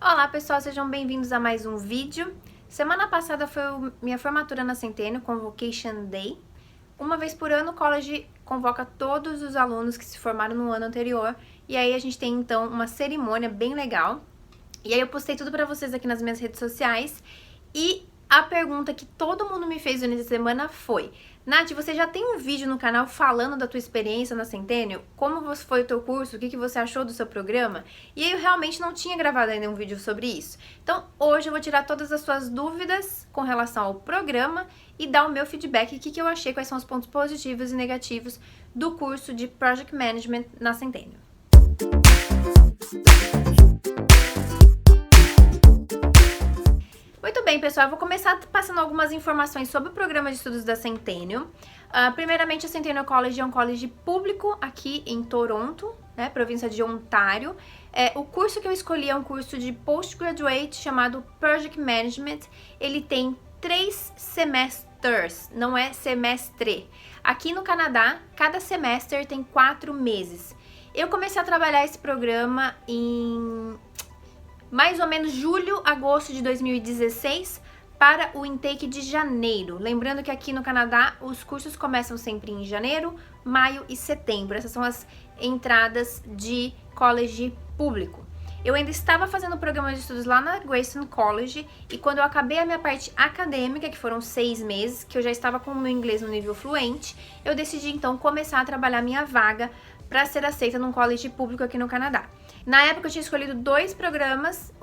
Olá pessoal, sejam bem-vindos a mais um vídeo. Semana passada foi minha formatura na Centênio, Convocation Day. Uma vez por ano o college convoca todos os alunos que se formaram no ano anterior e aí a gente tem então uma cerimônia bem legal. E aí eu postei tudo pra vocês aqui nas minhas redes sociais e a pergunta que todo mundo me fez nessa semana foi: Nath, você já tem um vídeo no canal falando da tua experiência na Centênio? Como foi o teu curso? O que você achou do seu programa? E aí eu realmente não tinha gravado ainda um vídeo sobre isso. Então hoje eu vou tirar todas as suas dúvidas com relação ao programa e dar o meu feedback, o que eu achei, quais são os pontos positivos e negativos do curso de Project Management na Centênio. Muito bem, pessoal, eu vou começar passando algumas informações sobre o programa de estudos da Centênio. Primeiramente, a Centennial College é um college público aqui em Toronto, né, província de Ontário. O curso que eu escolhi é um curso de postgraduate chamado Project Management. Ele tem 3 semestres, não é semestre. Aqui no Canadá, cada semestre tem 4 meses. Eu comecei a trabalhar esse programa em mais ou menos julho, agosto de 2016 para o intake de janeiro. Lembrando que aqui no Canadá os cursos começam sempre em janeiro, maio e setembro. Essas são as entradas de college público. Eu ainda estava fazendo o programa de estudos lá na Greyston College e quando eu acabei a minha parte acadêmica, que foram 6 meses, que eu já estava com o meu inglês no nível fluente, eu decidi então começar a trabalhar minha vaga para ser aceita num college público aqui no Canadá. Na época eu tinha escolhido 2 programas,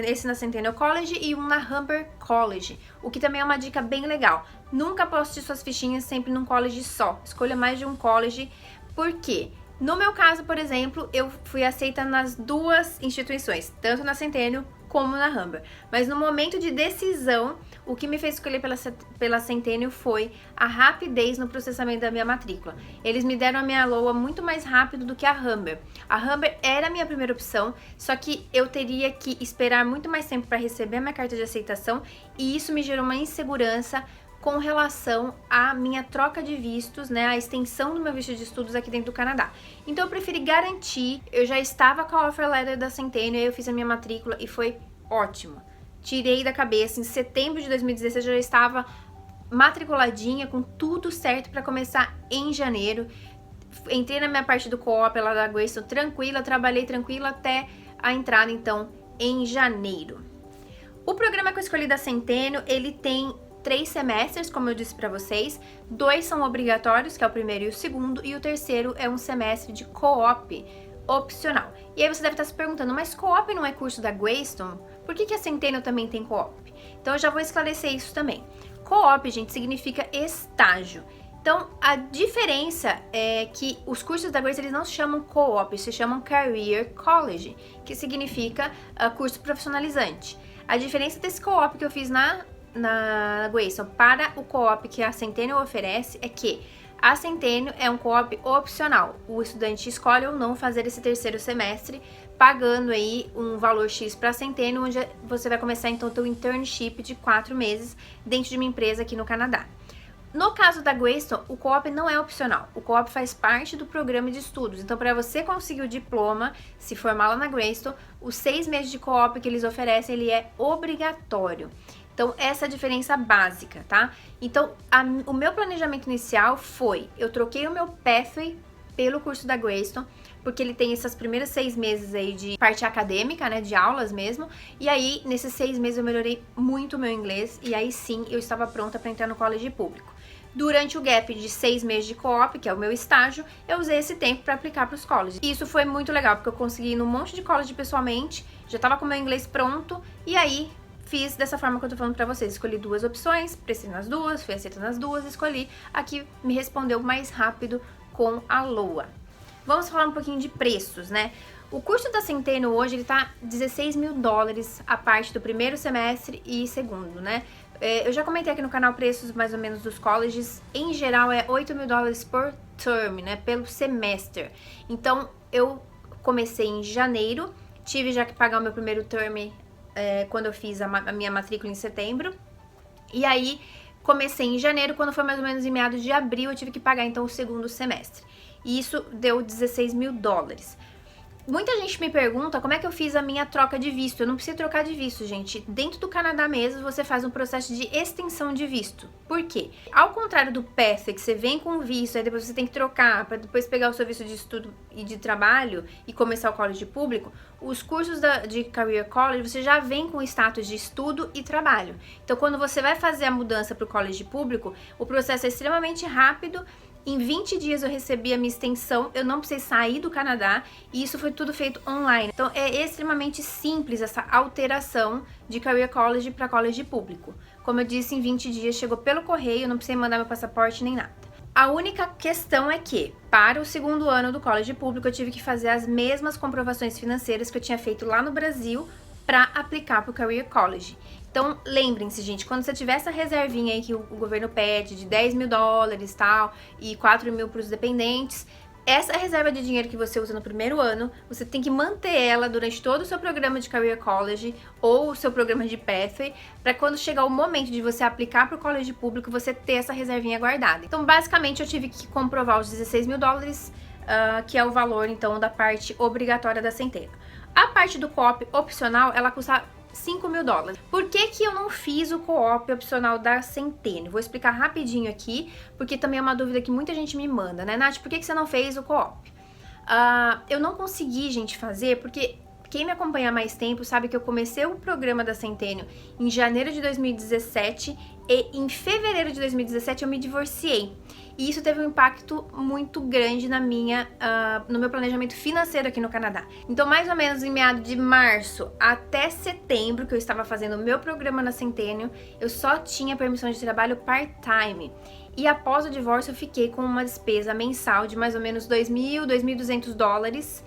esse na Centennial College e um na Humber College, o que também é uma dica bem legal. Nunca poste suas fichinhas sempre num college só, escolha mais de um college, por quê? No meu caso, por exemplo, eu fui aceita nas 2 instituições, tanto na Centennial como na Humber. Mas no momento de decisão, o que me fez escolher pela Centennial foi a rapidez no processamento da minha matrícula. Eles me deram a minha LOA muito mais rápido do que a Humber. A Humber era a minha primeira opção, só que eu teria que esperar muito mais tempo para receber a minha carta de aceitação e isso me gerou uma insegurança com relação à minha troca de vistos, né, a extensão do meu visto de estudos aqui dentro do Canadá. Então eu preferi garantir, eu já estava com a offer letter da Centennial, eu fiz a minha matrícula e foi ótimo. Tirei da cabeça, em setembro de 2016 eu já estava matriculadinha, com tudo certo para começar em janeiro. Entrei na minha parte do co-op lá da Greyston tranquila, trabalhei tranquila até a entrada então em janeiro. O programa que eu escolhi da Centennial, ele tem 3 semestres, como eu disse pra vocês, 2 são obrigatórios, que é o primeiro e o segundo, e o terceiro é um semestre de co-op opcional. E aí você deve estar se perguntando, mas co-op não é curso da Greyston? Por que a Centennial também tem co-op? Então eu já vou esclarecer isso também. Co-op, gente, significa estágio. Então a diferença é que os cursos da Greyston eles não se chamam co-op, se chamam Career College, que significa curso profissionalizante. A diferença desse co-op que eu fiz na Greyston para o co-op que a Centennial oferece é que a Centennial é um co-op opcional. O estudante escolhe ou não fazer esse terceiro semestre, pagando aí um valor X para a Centennial, onde você vai começar então o teu internship de 4 meses dentro de uma empresa aqui no Canadá. No caso da Greyston, o co-op não é opcional, o co-op faz parte do programa de estudos. Então, para você conseguir o diploma, se formar lá na Greyston, os 6 meses de co-op que eles oferecem, ele é obrigatório. Então, essa é a diferença básica, tá? Então, o meu planejamento inicial foi, eu troquei o meu pathway pelo curso da Greyston, porque ele tem essas primeiras 6 meses aí de parte acadêmica, né, de aulas mesmo, e aí, nesses 6 meses eu melhorei muito o meu inglês, e aí sim, eu estava pronta para entrar no college público. Durante o gap de 6 meses de co-op, que é o meu estágio, eu usei esse tempo para aplicar para os colleges. E isso foi muito legal, porque eu consegui ir num monte de college pessoalmente, já estava com o meu inglês pronto, e aí fiz dessa forma que eu tô falando pra vocês. Escolhi 2 opções, prestei nas 2, fui aceita nas 2, escolhi a que me respondeu mais rápido com a LOA. Vamos falar um pouquinho de preços, né? O curso da Centennial hoje, ele tá $16.000 a parte do primeiro semestre e segundo, né? Eu já comentei aqui no canal preços mais ou menos dos colleges. Em geral é $8.000 por term, né? Pelo semestre. Então, eu comecei em janeiro, tive já que pagar o meu primeiro term quando eu fiz a minha matrícula em setembro. E aí, comecei em janeiro, quando foi mais ou menos em meados de abril, eu tive que pagar então o segundo semestre. E isso deu $16.000. Muita gente me pergunta como é que eu fiz a minha troca de visto. Eu não preciso trocar de visto, gente. Dentro do Canadá mesmo, você faz um processo de extensão de visto. Por quê? Ao contrário do Pathway, que você vem com visto, aí depois você tem que trocar para depois pegar o seu visto de estudo e de trabalho e começar o college público, os cursos de Career College, você já vem com o status de estudo e trabalho. Então, quando você vai fazer a mudança para o college público, o processo é extremamente rápido. Em 20 dias eu recebi a minha extensão, eu não precisei sair do Canadá e isso foi tudo feito online. Então é extremamente simples essa alteração de Career College para college público. Como eu disse, em 20 dias chegou pelo correio, eu não precisei mandar meu passaporte nem nada. A única questão é que, para o segundo ano do college público, eu tive que fazer as mesmas comprovações financeiras que eu tinha feito lá no Brasil para aplicar para o Career College. Então, lembrem-se, gente, quando você tiver essa reservinha aí que o governo pede de 10 mil dólares, tal, e 4 mil para os dependentes, essa reserva de dinheiro que você usa no primeiro ano, você tem que manter ela durante todo o seu programa de Career College ou o seu programa de Pathway, para quando chegar o momento de você aplicar para o college público, você ter essa reservinha guardada. Então, basicamente, eu tive que comprovar os 16 mil dólares, que é o valor, então, da parte obrigatória da Centennial. A parte do co-op opcional, ela custa 5 mil dólares. Por que eu não fiz o co-op opcional da Centennial? Vou explicar rapidinho aqui, porque também é uma dúvida que muita gente me manda, né, Nath? Por que você não fez o co-op? Eu não consegui, gente, fazer, porque quem me acompanha há mais tempo sabe que eu comecei o programa da Centennial em janeiro de 2017 e em fevereiro de 2017 eu me divorciei. E isso teve um impacto muito grande no meu planejamento financeiro aqui no Canadá. Então, mais ou menos em meados de março até setembro, que eu estava fazendo o meu programa na Centennial, eu só tinha permissão de trabalho part-time. E após o divórcio, eu fiquei com uma despesa mensal de mais ou menos 2.000, 2.200 dólares.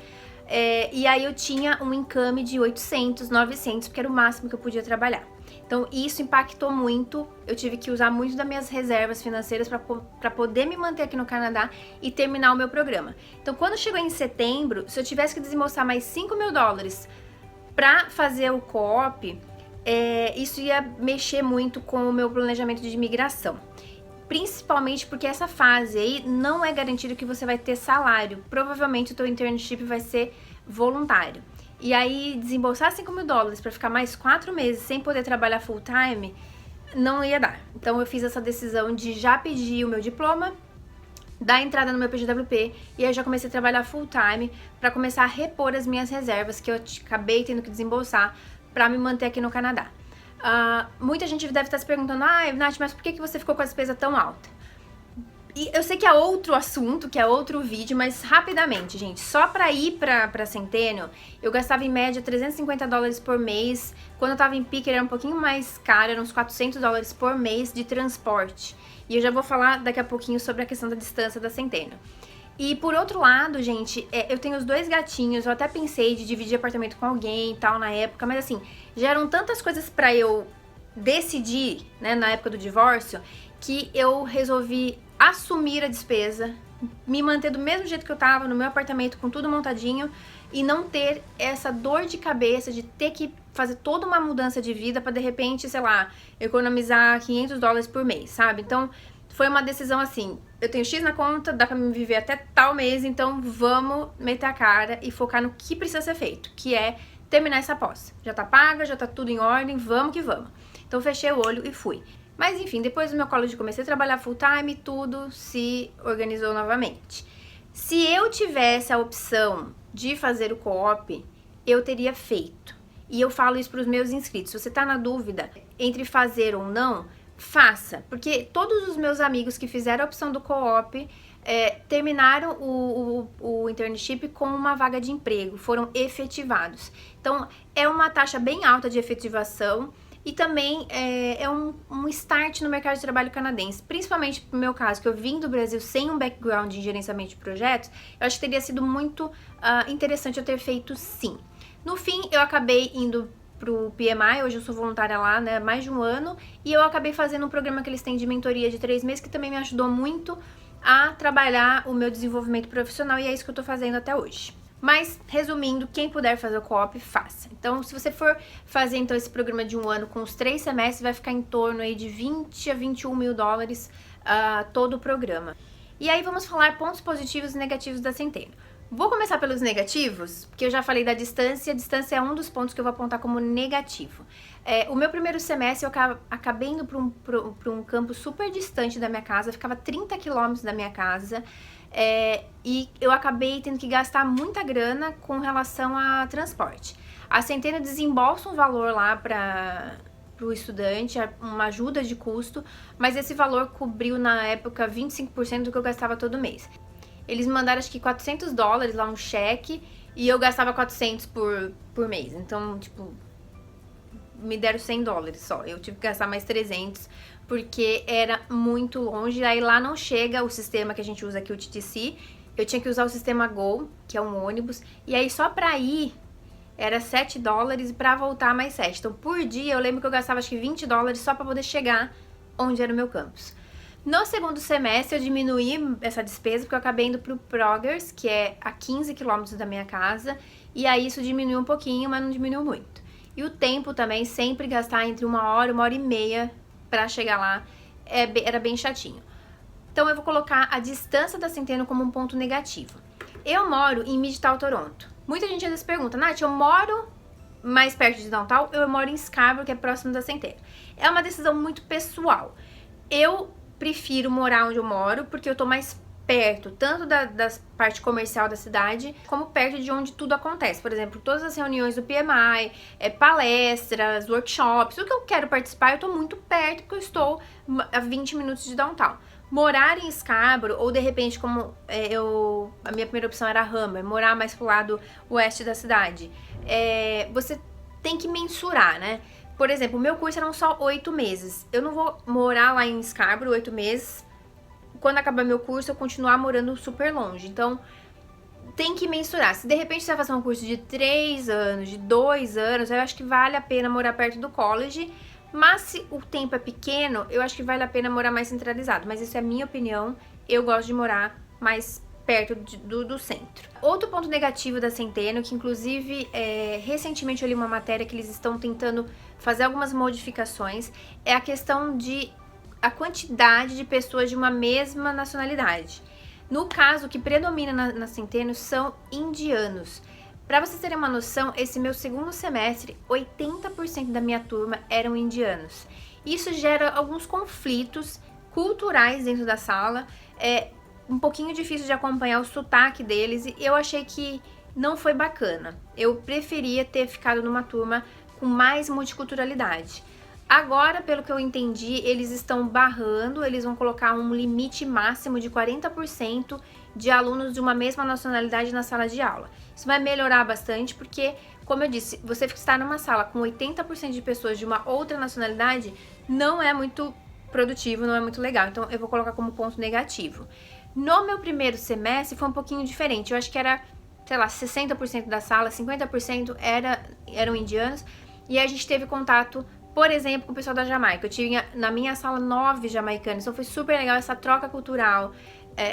E aí eu tinha um income de 800, 900, porque era o máximo que eu podia trabalhar. Então isso impactou muito, eu tive que usar muito das minhas reservas financeiras para poder me manter aqui no Canadá e terminar o meu programa. Então quando chegou em setembro, se eu tivesse que desembolsar mais 5 mil dólares para fazer o co-op, isso ia mexer muito com o meu planejamento de imigração. Principalmente porque essa fase aí não é garantido que você vai ter salário. Provavelmente o teu internship vai ser voluntário. E aí, desembolsar 5 mil dólares para ficar mais 4 meses sem poder trabalhar full time, não ia dar. Então eu fiz essa decisão de já pedir o meu diploma, dar entrada no meu PGWP, e aí eu já comecei a trabalhar full time para começar a repor as minhas reservas que eu acabei tendo que desembolsar para me manter aqui no Canadá. Muita gente deve estar se perguntando, Nath, mas por que você ficou com a despesa tão alta? E eu sei que é outro assunto, que é outro vídeo, mas rapidamente, gente, só pra ir pra Centennial, eu gastava em média 350 dólares por mês. Quando eu tava em Picker era um pouquinho mais caro, eram uns 400 dólares por mês de transporte. E eu já vou falar daqui a pouquinho sobre a questão da distância da Centennial. E por outro lado, gente, eu tenho os 2 gatinhos, eu até pensei de dividir apartamento com alguém e tal na época, mas assim, já eram tantas coisas pra eu decidir, né, na época do divórcio, que eu resolvi assumir a despesa, me manter do mesmo jeito que eu tava no meu apartamento com tudo montadinho e não ter essa dor de cabeça de ter que fazer toda uma mudança de vida pra de repente, sei lá, economizar 500 dólares por mês, sabe? Então foi uma decisão assim, eu tenho X na conta, dá pra me viver até tal mês, então vamos meter a cara e focar no que precisa ser feito, que é terminar essa pós. Já tá paga, já tá tudo em ordem, vamos que vamos. Então fechei o olho e fui. Mas enfim, depois do meu college comecei a trabalhar full time, tudo se organizou novamente. Se eu tivesse a opção de fazer o co-op, eu teria feito. E eu falo isso para os meus inscritos. Se você tá na dúvida entre fazer ou não, faça. Porque todos os meus amigos que fizeram a opção do co-op terminaram o internship com uma vaga de emprego, foram efetivados. Então, é uma taxa bem alta de efetivação. E também é um start no mercado de trabalho canadense, principalmente no meu caso, que eu vim do Brasil sem um background em gerenciamento de projetos, eu acho que teria sido muito interessante eu ter feito sim. No fim, eu acabei indo pro PMI, hoje eu sou voluntária lá, né, há mais de um ano, e eu acabei fazendo um programa que eles têm de mentoria de 3 meses, que também me ajudou muito a trabalhar o meu desenvolvimento profissional, e é isso que eu tô fazendo até hoje. Mas, resumindo, quem puder fazer o co-op, faça. Então, se você for fazer então esse programa de um ano com os 3 semestres, vai ficar em torno aí de 20 a 21 mil dólares todo o programa. E aí vamos falar pontos positivos e negativos da Centennial. Vou começar pelos negativos, porque eu já falei da distância, a distância é um dos pontos que eu vou apontar como negativo. O meu primeiro semestre eu acabei indo para um campo super distante da minha casa, ficava 30 quilômetros da minha casa, e eu acabei tendo que gastar muita grana com relação a transporte. A Centeno desembolsa um valor lá para o estudante, uma ajuda de custo, mas esse valor cobriu na época 25% do que eu gastava todo mês. Eles me mandaram acho que $400 lá, um cheque, e eu gastava 400 por mês. Então, tipo, me deram $100 só. Eu tive que gastar mais 300, porque era muito longe. Aí lá não chega o sistema que a gente usa aqui, o TTC. Eu tinha que usar o sistema Go, que é um ônibus. E aí só pra ir era $7 e pra voltar mais 7. Então, por dia, eu lembro que eu gastava acho que $20 só pra poder chegar onde era o meu campus. No segundo semestre, eu diminuí essa despesa, porque eu acabei indo pro Progress, que é a 15 quilômetros da minha casa, e aí isso diminuiu um pouquinho, mas não diminuiu muito. E o tempo também, sempre gastar entre 1 hora e meia pra chegar lá, era bem chatinho. Então eu vou colocar a distância da Centeno como um ponto negativo. Eu moro em Midtown, Toronto. Muita gente às vezes pergunta, Nath, eu moro mais perto de Downtown, eu moro em Scarborough, que é próximo da Centeno. É uma decisão muito pessoal. Eu prefiro morar onde eu moro, porque eu tô mais perto, tanto da parte comercial da cidade, como perto de onde tudo acontece. Por exemplo, todas as reuniões do PMI, palestras, workshops, o que eu quero participar, eu tô muito perto, porque eu estou a 20 minutos de Downtown. Morar em Scarborough, ou de repente, como a minha primeira opção era Hammer, morar mais pro lado oeste da cidade, você tem que mensurar, né? Por exemplo, o meu curso eram só 8 meses. Eu não vou morar lá em Scarborough 8 meses. Quando acabar meu curso, eu continuar morando super longe. Então, tem que mensurar. Se de repente você vai fazer um curso de 3 anos, de 2 anos, eu acho que vale a pena morar perto do college. Mas se o tempo é pequeno, eu acho que vale a pena morar mais centralizado. Mas isso é a minha opinião. Eu gosto de morar mais perto do centro. Outro ponto negativo da Centeno, que inclusive recentemente eu li uma matéria que eles estão tentando fazer algumas modificações, é a questão a quantidade de pessoas de uma mesma nacionalidade. No caso, o que predomina na Centeno são indianos. Para vocês terem uma noção, esse meu segundo semestre, 80% da minha turma eram indianos. Isso gera alguns conflitos culturais dentro da sala, um pouquinho difícil de acompanhar o sotaque deles, e eu achei que não foi bacana. Eu preferia ter ficado numa turma com mais multiculturalidade. Agora, pelo que eu entendi, eles estão barrando, eles vão colocar um limite máximo de 40% de alunos de uma mesma nacionalidade na sala de aula. Isso vai melhorar bastante, porque, como eu disse, você estar numa sala com 80% de pessoas de uma outra nacionalidade não é muito produtivo, não é muito legal. Então, eu vou colocar como ponto negativo. No meu primeiro semestre foi um pouquinho diferente. Eu acho que era, sei lá, 60% da sala, 50% eram indianos. E a gente teve contato, por exemplo, com o pessoal da Jamaica. Eu tinha na minha sala 9 jamaicanos. Então foi super legal essa troca cultural,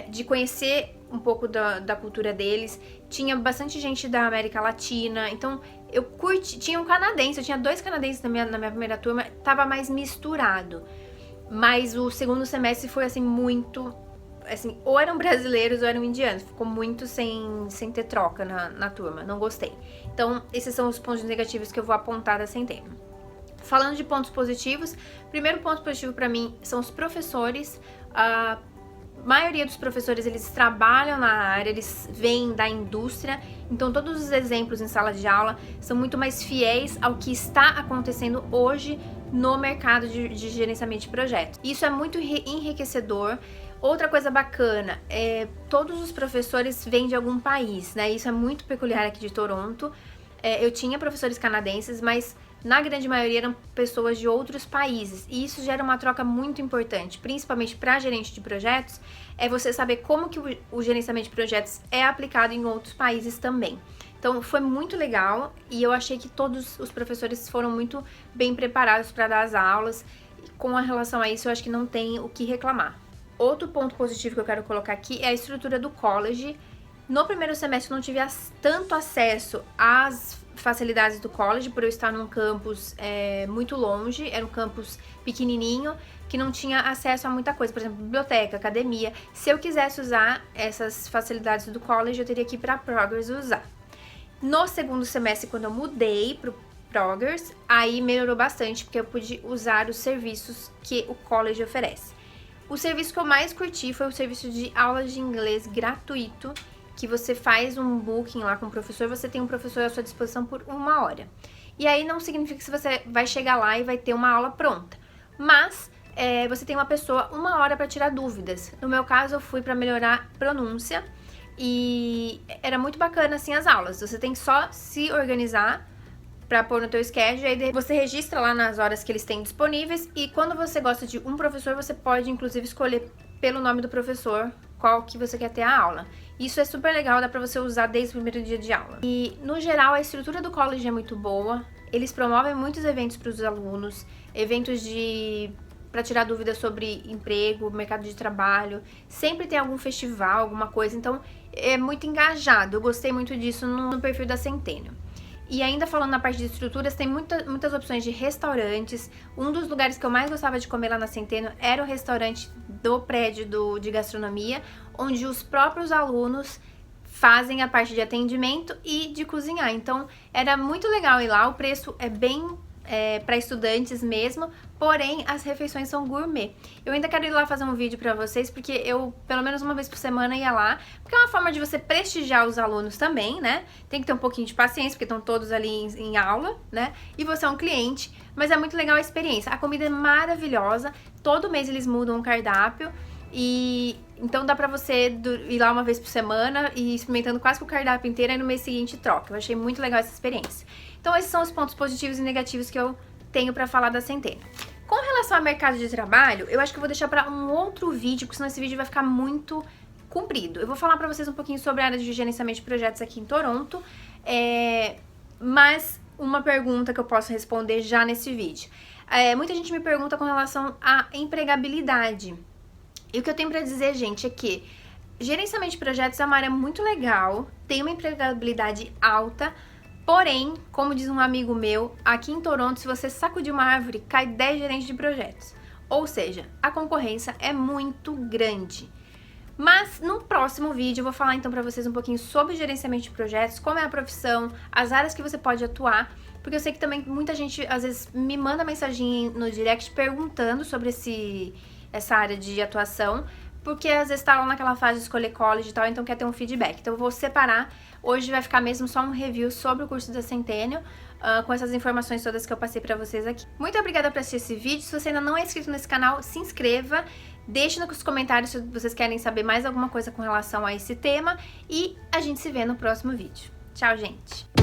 de conhecer um pouco da cultura deles. Tinha bastante gente da América Latina. Então eu curti. Tinha um canadense, eu tinha 2 canadenses na minha primeira turma. Tava mais misturado. Mas o segundo semestre foi assim muito... Assim, ou eram brasileiros ou eram indianos. Ficou muito sem ter troca na turma. Não gostei. Então, esses são os pontos negativos que eu vou apontar da Centeno. Falando de pontos positivos, primeiro ponto positivo pra mim são os professores. A maioria dos professores, eles trabalham na área, eles vêm da indústria. Então, todos os exemplos em sala de aula são muito mais fiéis ao que está acontecendo hoje no mercado de gerenciamento de projetos. Isso é muito enriquecedor. Outra coisa bacana, todos os professores vêm de algum país, né? Isso é muito peculiar aqui de Toronto. Eu tinha professores canadenses, mas na grande maioria eram pessoas de outros países. E isso gera uma troca muito importante, principalmente para gerente de projetos, você saber como que o gerenciamento de projetos é aplicado em outros países também. Então foi muito legal e eu achei que todos os professores foram muito bem preparados para dar as aulas. E com relação a isso, eu acho que não tem o que reclamar. Outro ponto positivo que eu quero colocar aqui é a estrutura do college. No primeiro semestre eu não tive tanto acesso às facilidades do college, por eu estar num campus muito longe, era um campus pequenininho, que não tinha acesso a muita coisa, por exemplo, biblioteca, academia. Se eu quisesse usar essas facilidades do college, eu teria que ir para Progress usar. No segundo semestre, quando eu mudei pro Progress, aí melhorou bastante, porque eu pude usar os serviços que o college oferece. O serviço que eu mais curti foi o serviço de aulas de inglês gratuito, que você faz um booking lá com o professor, você tem um professor à sua disposição por 1 hora. E aí não significa que você vai chegar lá e vai ter uma aula pronta, mas você tem uma pessoa 1 hora para tirar dúvidas. No meu caso, eu fui para melhorar pronúncia e era muito bacana assim as aulas. Você tem que só se organizar para pôr no teu schedule, aí você registra lá nas horas que eles têm disponíveis, e quando você gosta de um professor, você pode inclusive escolher pelo nome do professor qual que você quer ter a aula. Isso é super legal, dá pra você usar desde o primeiro dia de aula. E, no geral, a estrutura do college é muito boa, eles promovem muitos eventos para os alunos, eventos para tirar dúvidas sobre emprego, mercado de trabalho, sempre tem algum festival, alguma coisa, então é muito engajado, eu gostei muito disso no perfil da Centennial. E ainda falando na parte de estruturas, tem muitas opções de restaurantes. Um dos lugares que eu mais gostava de comer lá na Centennial era o restaurante do prédio de gastronomia, onde os próprios alunos fazem a parte de atendimento e de cozinhar. Então, era muito legal ir lá, o preço é bem para estudantes mesmo, porém as refeições são gourmet. Eu ainda quero ir lá fazer um vídeo pra vocês, porque eu, pelo menos uma vez por semana, ia lá, porque é uma forma de você prestigiar os alunos também, né? Tem que ter um pouquinho de paciência, porque estão todos ali em aula, né? E você é um cliente, mas é muito legal a experiência. A comida é maravilhosa, todo mês eles mudam o cardápio, e então dá pra você ir lá uma vez por semana e ir experimentando quase que o cardápio inteiro, e no mês seguinte troca. Eu achei muito legal essa experiência. Então esses são os pontos positivos e negativos que eu tenho pra falar da Centennial. Com relação ao mercado de trabalho, eu acho que eu vou deixar pra um outro vídeo, porque senão esse vídeo vai ficar muito comprido. Eu vou falar pra vocês um pouquinho sobre a área de gerenciamento de projetos aqui em Toronto, mas uma pergunta que eu posso responder já nesse vídeo. Muita gente me pergunta com relação à empregabilidade. E o que eu tenho pra dizer, gente, é que gerenciamento de projetos é uma área muito legal, tem uma empregabilidade alta, porém, como diz um amigo meu, aqui em Toronto, se você sacudir uma árvore, cai 10 gerentes de projetos. Ou seja, a concorrência é muito grande. Mas no próximo vídeo eu vou falar então pra vocês um pouquinho sobre gerenciamento de projetos, como é a profissão, as áreas que você pode atuar, porque eu sei que também muita gente às vezes me manda mensagem no direct perguntando sobre essa área de atuação, porque às vezes tá lá naquela fase de escolher college e tal, então quer ter um feedback. Então eu vou separar, hoje vai ficar mesmo só um review sobre o curso da Centennial, com essas informações todas que eu passei pra vocês aqui. Muito obrigada por assistir esse vídeo, se você ainda não é inscrito nesse canal, se inscreva, deixe nos comentários se vocês querem saber mais alguma coisa com relação a esse tema, e a gente se vê no próximo vídeo. Tchau, gente!